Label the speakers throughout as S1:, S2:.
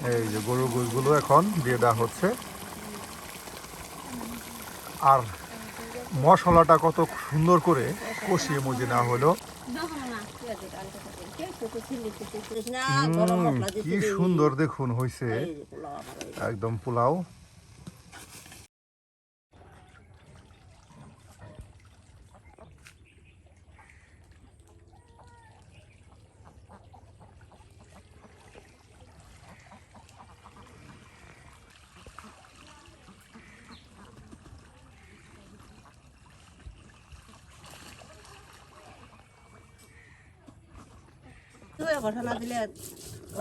S1: এই যে গরুর গোশগুলো এখন দিয়ে দেওয়া হচ্ছে। আর মশলাটা কত সুন্দর করে কষিয়ে মজে নেওয়া হলো। কি সুন্দর দেখুন হয়েছে একদম পোলাও।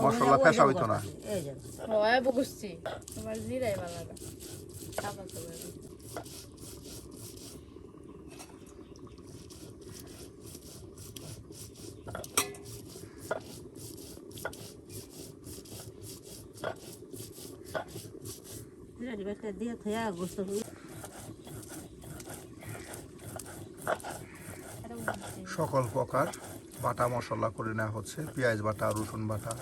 S1: মশলা পেশা হইতো না।
S2: বুঝছি তোমার জিরাই ভালো না।
S1: সকল প্রকার বাটা মশলা করে নেওয়া হচ্ছে। পেঁয়াজ বাটা, রসুন বাটা,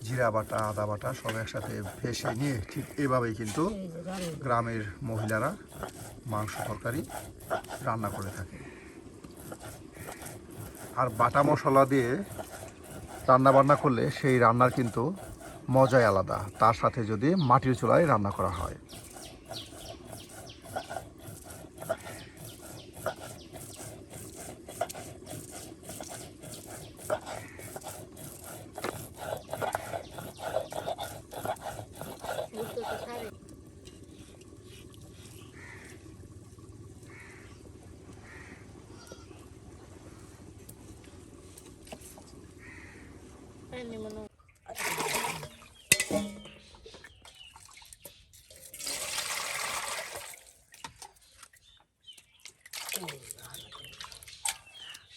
S1: জিরা বাটা, আদা বাটা সব একসাথে ভেসে নিয়ে ঠিক এভাবেই কিন্তু গ্রামের মহিলারা মাংস তরকারি রান্না করে থাকে। আর বাটা মশলা দিয়ে রান্না বান্না করলে সেই রান্নার কিন্তু মজাই আলাদা, তার সাথে যদি মাটির চুলায় রান্না করা হয়।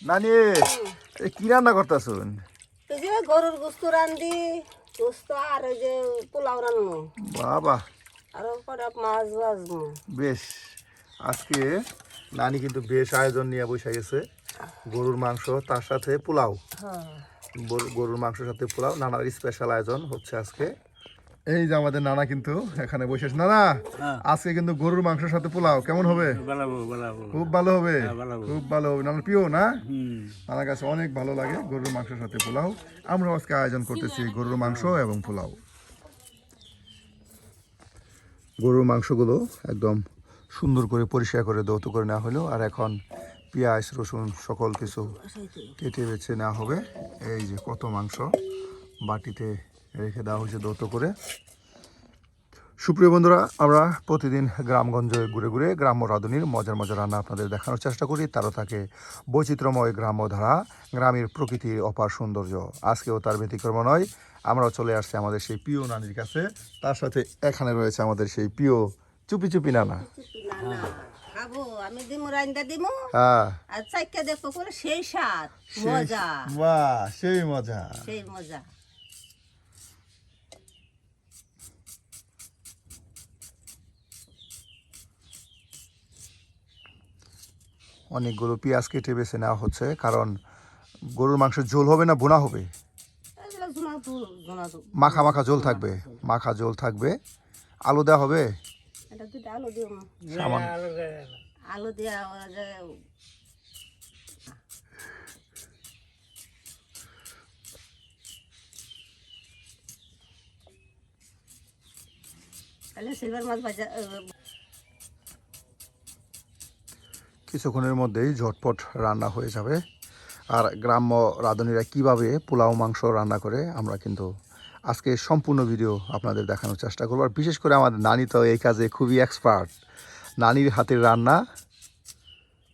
S1: নানি কি রান্না করতেছুন?
S3: এই যে গরুর গোস্ত রান্ধি, গোস্ত আর ওই যে পোলাও রান্নো।
S1: বাবা,
S3: আরো পরে মাছ ভাজবো।
S1: বেশ, আজকে নানি কিন্তু বেশ আয়োজন নিয়ে বসে গেছে। গরুর মাংস তার সাথে পোলাও। গরুর মাংসের সাথে পোলাও, নানার স্পেশাল আয়োজন হচ্ছে আজকে। এই যে আমাদের নানা কিন্তু এখানে বসে আছে। নানা, আজকে কিন্তু গরুর মাংসের সাথে পোলাও কেমন হবে? খুব ভালো হবে, খুব ভালো হবে। নানা প্রিয় না? নানার কাছে অনেক ভালো লাগে গরুর মাংসের সাথে পোলাও। আমরা আজকে আয়োজন করতেছি গরুর মাংস এবং পোলাও। গরুর মাংসগুলো একদম সুন্দর করে পরিষ্কার করে ধৌত করে নেওয়া হলো। আর এখন পেঁয়াজ, রসুন সকল কিছু কেটে বেছে নেওয়া হবে। এই যে কত মাংস বাটিতে রেখে দেওয়া হয়েছে ধৌত করে। সুপ্রিয় বন্ধুরা, আমরা প্রতিদিন গ্রামগঞ্জে ঘুরে ঘুরে গ্রাম্য রাঁধুনির মজার মজার রান্না আপনাদের দেখানোর চেষ্টা করি। তারও থাকে বৈচিত্র্যময় গ্রাম্য ধারা, গ্রামের প্রকৃতির অপার সৌন্দর্য। আজকেও তার ব্যতিক্রম নয়। আমরাও চলে আসছি আমাদের সেই প্রিয় নানির কাছে। তার সাথে এখানে রয়েছে আমাদের সেই প্রিয় চুপি চুপি নানা।
S3: খাবো আমি দিমু, রান্দা দিমু।
S1: হ্যাঁ,
S3: আর চাইকা দেখো করে সেই স্বাদ, মজা।
S1: বাহ, সেই মজা,
S3: সেই মজা।
S1: অনেকগুলো পেঁয়াজ কেটে বেছে নেওয়া হচ্ছে, কারণ গরুর মাংসের ঝোল হবে না বোনা হবে? মাখা মাখা ঝোল থাকবে, মাখা ঝোল থাকবে। আলু দেওয়া হবে?
S3: আলু দিও, আলু দিয়া তাহলে সিলভার মাছ ভাজা।
S1: কিছুক্ষণের মধ্যেই ঝটপট রান্না হয়ে যাবে। আর গ্রাম্য রাঁধুনিরা কিভাবে পোলাও মাংস রান্না করে আমরা কিন্তু আজকে সম্পূর্ণ ভিডিও আপনাদের দেখানোর চেষ্টা করবো। আর বিশেষ করে আমাদের নানি তো এই কাজে খুবই এক্সপার্ট। নানির হাতের রান্না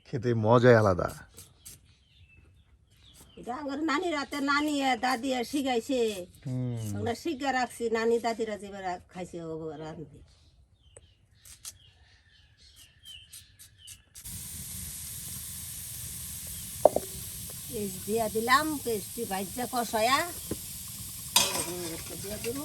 S1: খেতে মজাই আলাদা।
S3: এটা আমার নানি রাতে নানি দাদি শিখাইছে, আমরা শিখে রাখছি। নানি দাদিরা যেবার খাইছে রান্ধি। পেস্ট দিয়া দিলাম, পেস্টটি ভাজা কষায়া দিয়া দিব।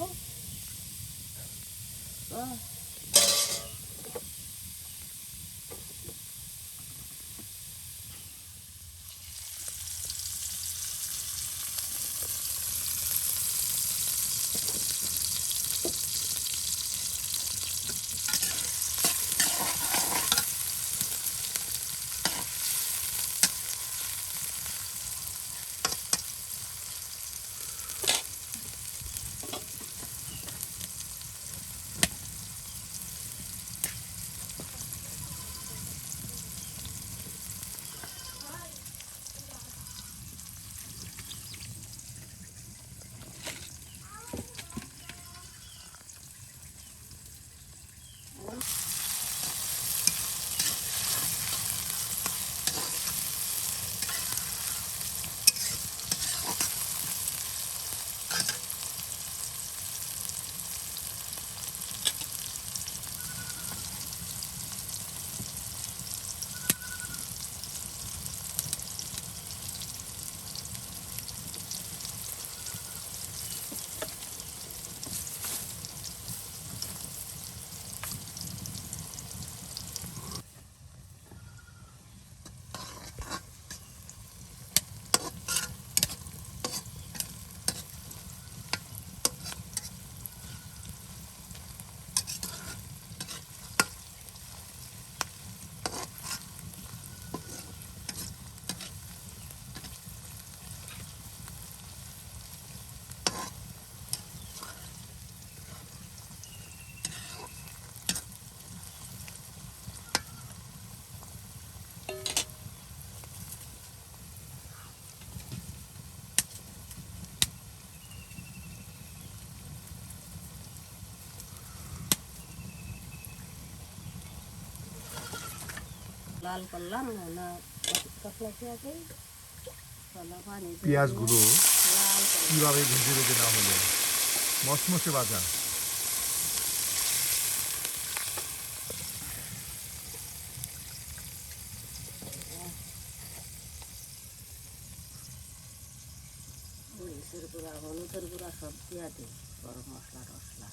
S3: লাল করলাম না তসলা পেঁয়াজে পানি দিয়ে
S1: পেঁয়াজগুলো
S3: লাল করলাম।
S1: কিভাবে ভেজে ভেজে না হলো মচমচে ভাজা।
S3: মরিচের গুঁড়া হলুদের গুঁড়া সব দিয়া দিই গরম মশলা টসলা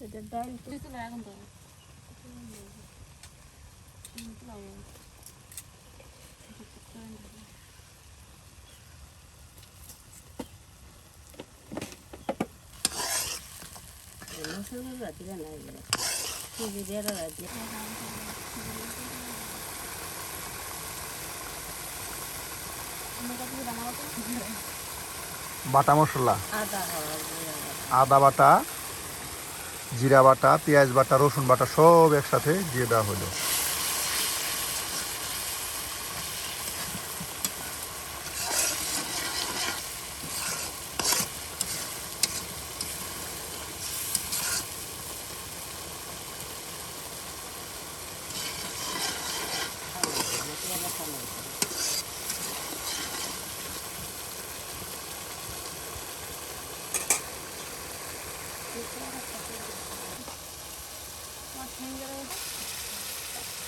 S3: এটা ডাল
S2: এখন তো
S3: মশলা গুঁড়া দিলে না এগুলো সুজি দিয়ে রাখলে
S1: বাটা মশলা,
S3: আদা হওয়া জিরা
S1: আদা বাটা, জিরা বাটা, পেঁয়াজ বাটা, রসুন বাটা সব একসাথে দিয়ে দেওয়া হলো।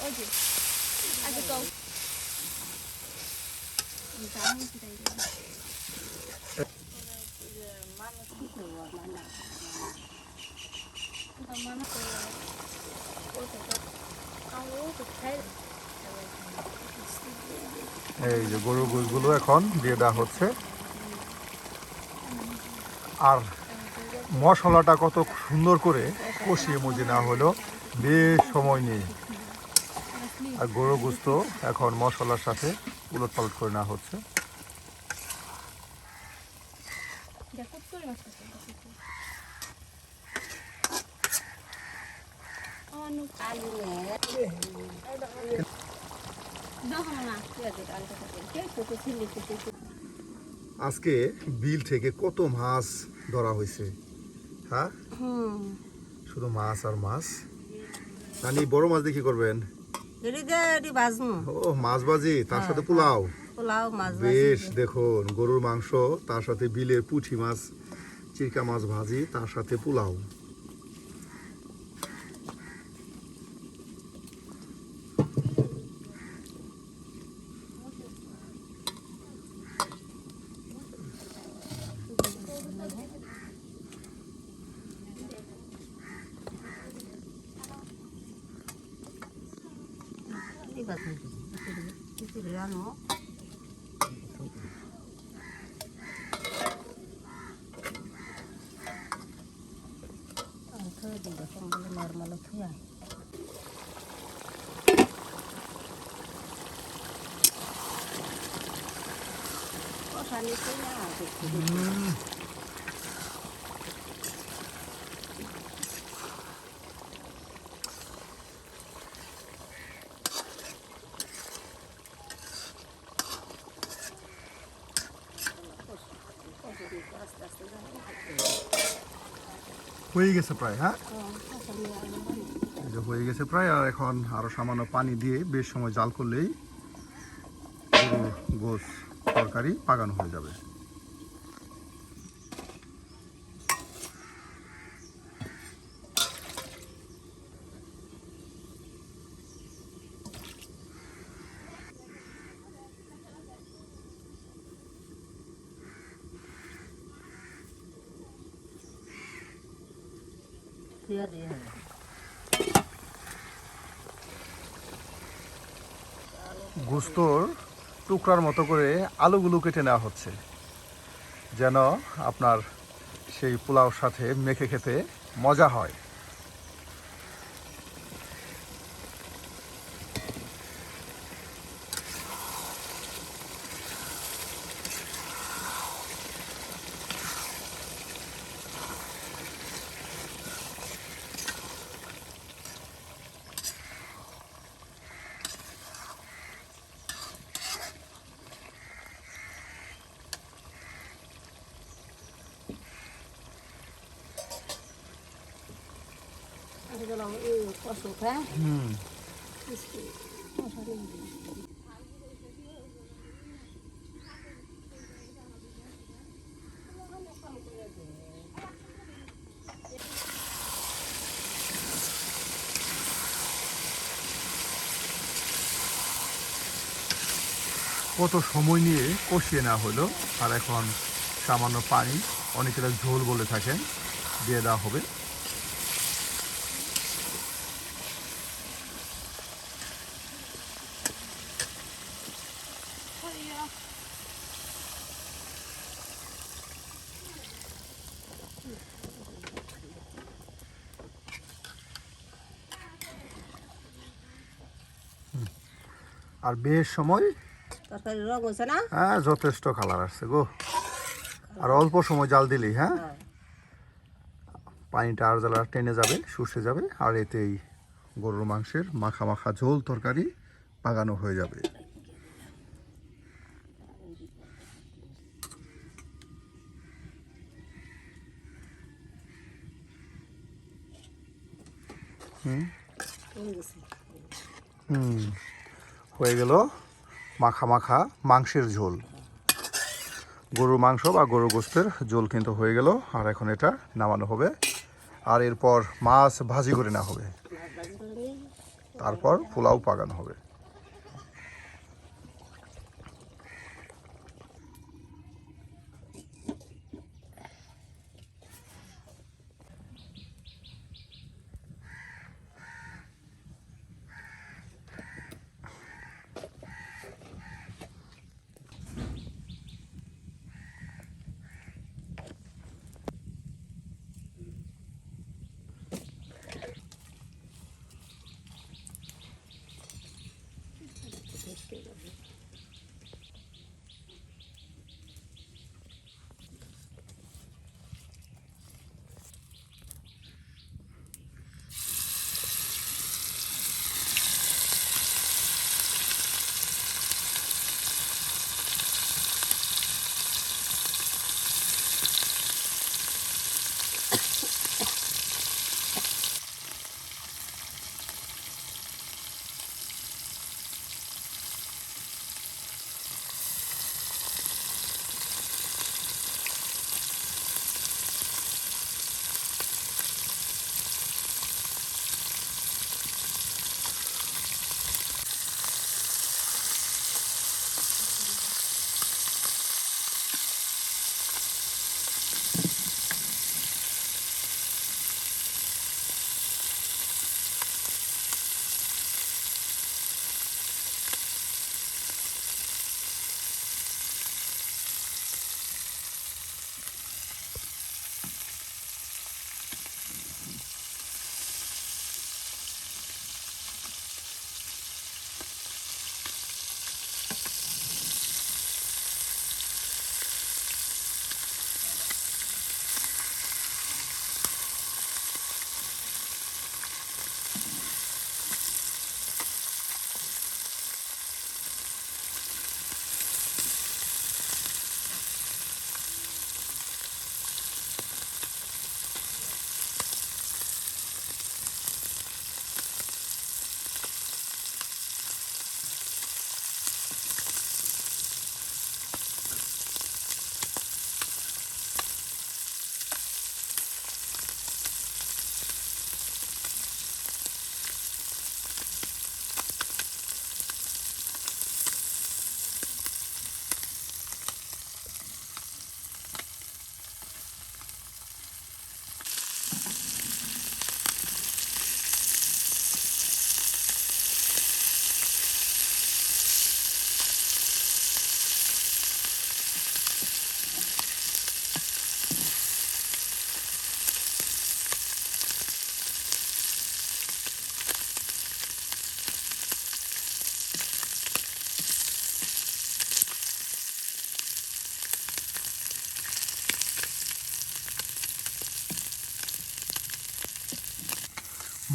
S2: ওই যে আগে তো
S1: এই যে গরুর গোশগুলো এখন দিয়ে দেওয়া হচ্ছে। আর মশলাটা কত সুন্দর করে কষিয়ে মজে নেওয়া হলো বেশ সময় নিয়ে। আর গরুর গোশত এখন মশলার সাথে উলট পালট করে নেওয়া হচ্ছে।
S3: আলু
S1: আজকে বিল থেকে কত মাছ ধরা হয়েছে, হ্যাঁ শুধু মাছ আর মাছ। নানি বড় মাছ দিয়ে কি করবেন? ও মাছ ভাজি, তার সাথে পোলাও।
S3: পোলাও মাছ
S1: বেশ দেখুন গরুর মাংস, তার সাথে বিলের পুঁটি মাছ, চিরকা মাছ ভাজি, তার সাথে পোলাও।
S3: রানো নর্মাল থুয়া
S1: হয়ে গেছে প্রায়, হ্যাঁ এই যে হয়ে গেছে প্রায়। আর এখন আরো সামান্য পানি দিয়ে বেশ সময় জাল করলেই গরুর গোশ তরকারি পাকানো হয়ে যাবে।
S3: থুয়া দিয়ে
S1: গোস্তর টুকরার মতো করে আলুগুলো কেটে নেওয়া হচ্ছে যেন আপনার সেই পোলাওর সাথে মেখে খেতে মজা হয়।
S3: দিলাম এই কষক, হ্যাঁ
S1: হুম। কত সময় নিয়ে কষিয়ে নেওয়া হলো, আর এখন সামান্য পানি, অনেকেরা ঝোল বলে থাকেন, দিয়ে দেওয়া হবে। আর বেশ সময়,
S3: তরকারি রং হয়েছে না?
S1: হ্যাঁ যথেষ্ট কালার আসছে গো। আর অল্প সময় জাল দিলেই হ্যাঁ
S3: হ্যাঁ।
S1: পানিটা আর জ্বালা টেনে যাবে, শুষে যাবে, আর এতেই গরুর মাংসের মাখা মাখা ঝোল তরকারি পাকানো হয়ে যাবে।
S3: হয়ে গেছে।
S1: হয়ে গেল মাখা মাখা মাংসের ঝোল। গরুর মাংস বা গরুর গোশতের ঝোল কিন্তু হয়ে গেল, আর এখন এটা নামানো হবে। আর এরপর মাছ ভাজি করে নেওয়া হবে,
S3: মাছ ভাজি করে নিয়ে
S1: তারপর পোলাও পাকানো হবে।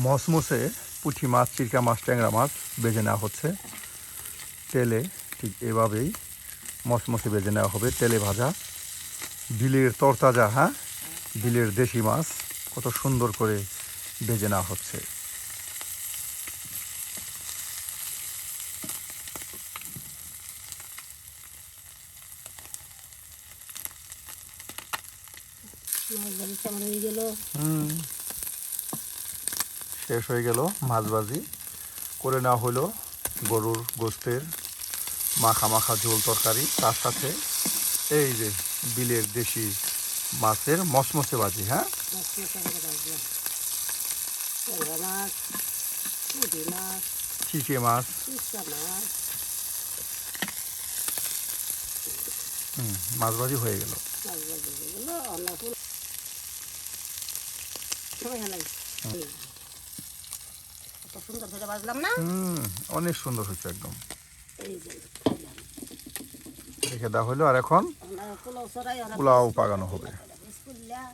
S1: মসমসে পুঁটি মাছ, চিরকা মাছ, ট্যাংরা মাছ ভেজে নেওয়া হচ্ছে তেলে। ঠিক এভাবেই মসমসে ভেজে নেওয়া হবে, তেলে ভাজা। বিলের তরতাজা, হ্যাঁ বিলের দেশি মাছ কত সুন্দর করে ভেজে নেওয়া হচ্ছে।
S3: মাছ ভাজি কেমন হয়ে গেল।
S1: শেষ হয়ে গেল মাছ ভাজি, করে নেওয়া হলো গরুর গোস্তের মাখা মাখা ঝোল তরকারি, তার সাথে এই যে বিলের দেশি মাছের মচমচে ভাজি। হ্যাঁ,
S3: মাছ মশলা করে ভাজলাম, ট্যাংরা মাছ, পুঁটি মাছ,
S1: চিকে মাছ।
S3: তিস্তা মাছ।
S1: মাছ ভাজি হয়ে গেল।
S3: মাছ ভাজি হয়ে গেল। অন্য ফুল সবাই হালাই কত সুন্দর করে ভাজলাম না।
S1: অনেক সুন্দর হয়েছে একদম।
S3: এই যে
S1: রেখে দেওয়া হলো, আর এখন
S3: আমরা পোলাও চড়াই, ওরা
S1: পোলাও পাকানো হবে।
S3: বিসমিল্লাহ।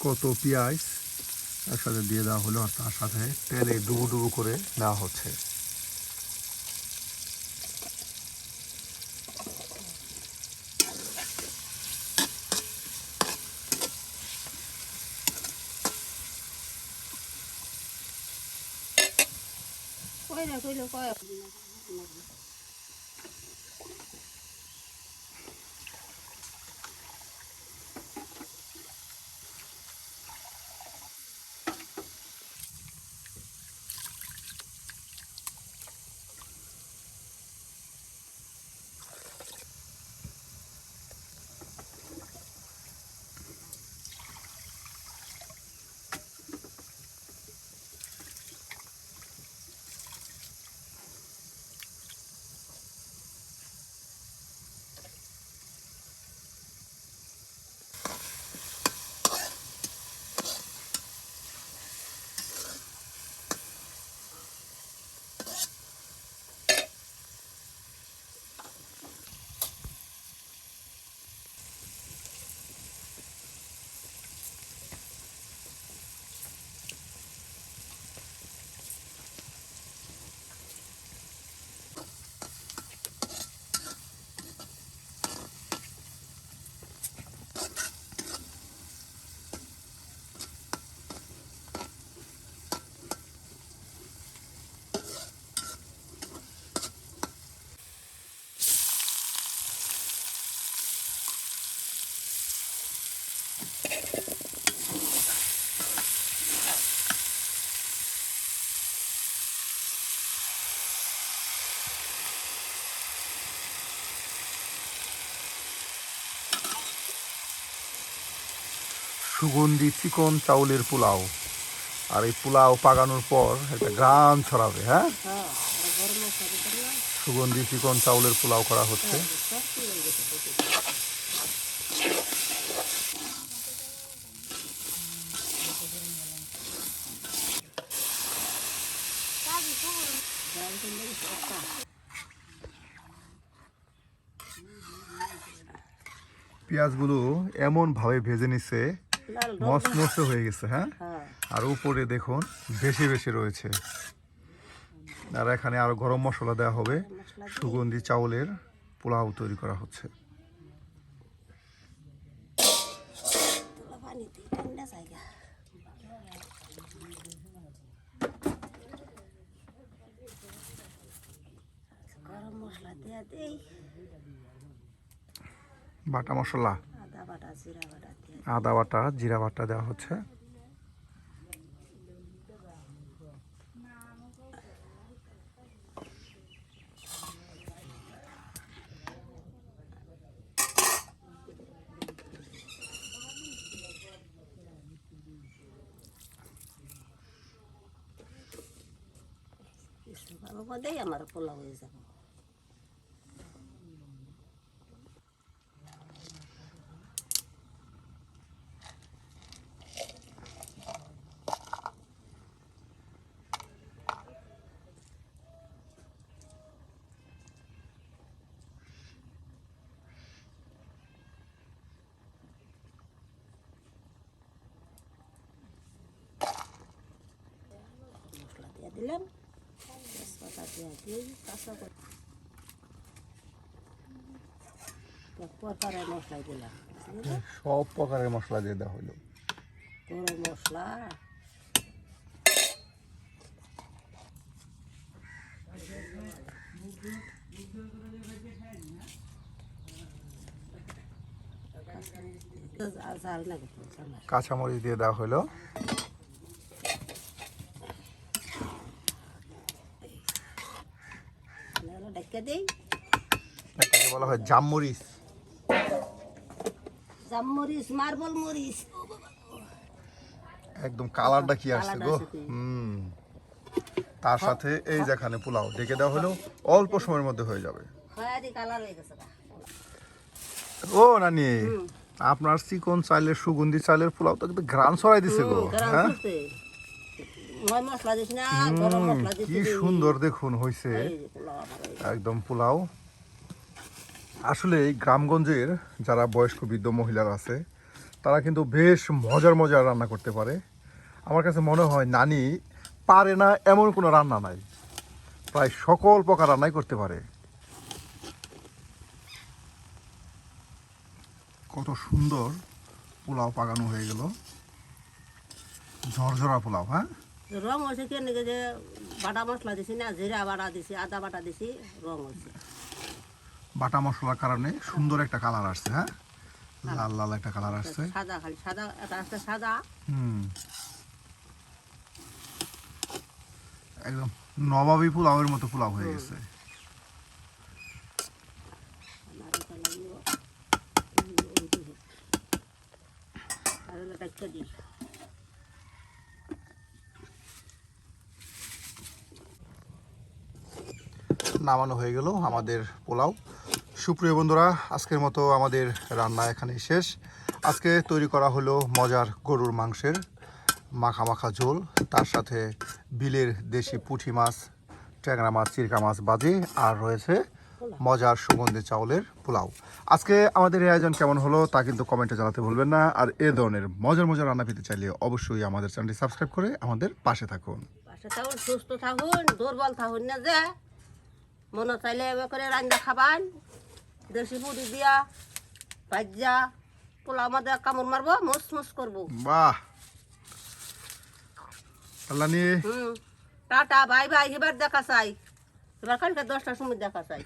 S1: কত পেঁয়াজ তার সাথে দিয়ে দেওয়া হলো, আর তার সাথে তেলে ডুবু ডুবু করে নেওয়া হচ্ছে।
S3: কইলে কইলে কয়
S1: সুগন্ধি চিকন চাউলের পোলাও, আর এই পোলাও পাকানোর পর একটা গ্রান ছড়াবে। হ্যাঁ,
S3: হ্যাঁ গরম মশলা দিতে না।
S1: সুগন্ধি চিকন চাউলের পোলাও করা হচ্ছে।
S3: সব কি হয়ে গেছে দেখি।
S1: পেঁয়াজগুলো এমন ভাবে ভেজে নিচ্ছে,
S3: লাল
S1: মচমচে হয়ে গেছে। হ্যাঁ,
S3: হ্যাঁ
S1: আর উপরে দেখুন বেশি বেশি রয়েছে। আর এখানে আরো গরম মশলা দেওয়া হবে,
S3: মশলা
S1: সুগন্ধি চাউলের পোলাও তৈরি করা হচ্ছে।
S3: তোলা পানিতে ঠান্ডা জায়গা। গরম মশলা দিয়ে দেই,
S1: বাটা মশলা,
S3: আদা বাটা জিরা বাটা দিয়ে
S1: আদা বাটা, জিরা বাটা দেওয়া হচ্ছে।
S3: দেই আমার পোলাও হয়ে যাবে। মশলা দিয়ে দিলাম, তেজপাতা দিয়ে দিই, কাঁচা প্রকারের মশলা দিলাম,
S1: সব প্রকারের মশলা দিয়ে দেওয়া হলো।
S3: গরম মশলা, ঝাল না কিন্তু
S1: কাঁচামরিচ দিয়ে দেওয়া হলো।
S3: ডেকে দিই।
S1: এটাকে বলা হয় জামমরিচ।
S3: জামমরিচ, মার্বল মরিচ,
S1: একদম কালারটা কি আসছে গো।
S3: কালারটা আসছে কি?
S1: তার সাথে এই যেখানে পোলাও ডেকে দেওয়া হলো, অল্প সময়ের মধ্যে হয়ে যাবে।
S3: খয়েরি কালার হয়ে গেছে গা।
S1: ও নানি, আপনার চিকন চালের সুগন্ধি চালের পোলাও তো কিন্তু ঘ্রাণ ছড়াই দিছে গো।
S3: গরম
S1: হ্যাঁ,
S3: করতে মই মশলা দিছি না, গরম মশলা দিছি।
S1: কি সুন্দর দেখুন হয়েছে
S3: এই যে পোলাও আমার হয়ে গেছে।
S1: একদম পোলাও। আসলে এই গ্রামগঞ্জের যারা বয়স্ক বৃদ্ধ মহিলারা আছে তারা কিন্তু বেশ মজার মজার রান্না করতে পারে। আমার কাছে মনে হয় নানি পারে না এমন কোনো রান্না নাই, প্রায় সকল প্রকার রান্নাই করতে পারে। কত সুন্দর পোলাও পাকানো হয়ে গেল, ঝরঝরা পোলাও। হ্যাঁ,
S3: রং হয়েছে কেন যে বাটা মশলা দিছি না, জিরা বাটা দিছি, আদা বাটা দিছি, রং হয়েছে।
S1: বাটা মশলার কারণে সুন্দর একটা কালার আসছে। হ্যাঁ, লাল লাল একটা কালার আসছে।
S3: সাদা, খালি সাদা, এটা আসছে সাদা।
S1: হুম, একদম নবাবী পোলাওয়ের মতো পোলাও হয়ে গেছে।
S3: আর এটা ডেকে দিই।
S1: নামানো হয়ে গেল আমাদের পোলাও। সুপ্রিয় বন্ধুরা, আজকের মতো আমাদের রান্না এখানেই শেষ। আজকে তৈরি করা হলো মজার গরুর মাংসের মাখা মাখা ঝোল, তার সাথে বিলের দেশি পুঁটি মাছ, ট্যাংরা মাছ, চিরকা মাছ ভাজি, আর রয়েছে মজার সুগন্ধি চাউলের পোলাও। আজকে আমাদের এই আয়োজন কেমন হলো তা কিন্তু কমেন্টে জানাতে ভুলবেন না। আর এ ধরনের মজার মজার রান্না পেতে চাইলে অবশ্যই আমাদের চ্যানেলটি সাবস্ক্রাইব করে আমাদের পাশে থাকুন।
S3: পাশে থাকুন, সুস্থ থাকুন, দুর্বল থাকুন না যে। মনে চাইলে এবার করে রান্না খাবান, দেশি পুরি দিয়া ভাজা পোলাও মধ্যে কামড় মারবো, মুস মুস করবো।
S1: বাহ, আল্লাহ নিয়ে
S3: টাটা, বাই বাই। এবার দেখা চাই, এবার কালকে 10টার সময় দেখা চাই।